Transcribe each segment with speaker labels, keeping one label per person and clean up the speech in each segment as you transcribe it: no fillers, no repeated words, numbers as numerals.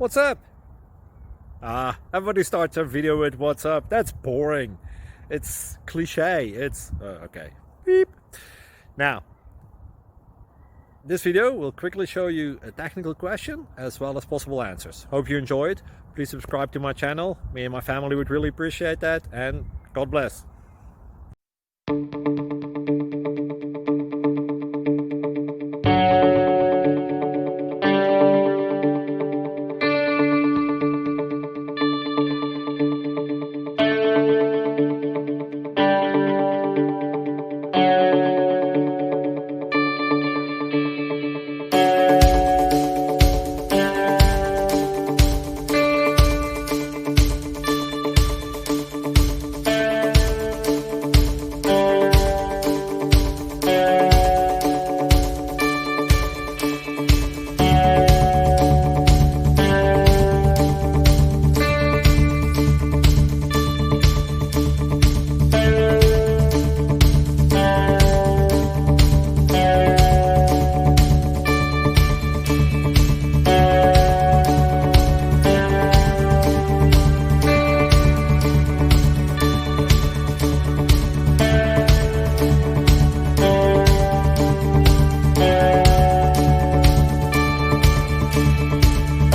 Speaker 1: What's up? Everybody starts their video with what's up. That's boring. It's cliche. It's okay. Beep. Now, this video will quickly show you a technical question as well as possible answers. Hope you enjoyed. Please subscribe to my channel. Me and my family would really appreciate that, and God bless.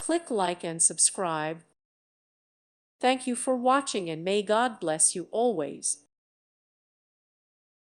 Speaker 2: Click like and subscribe. Thank you for watching, and may God bless you always.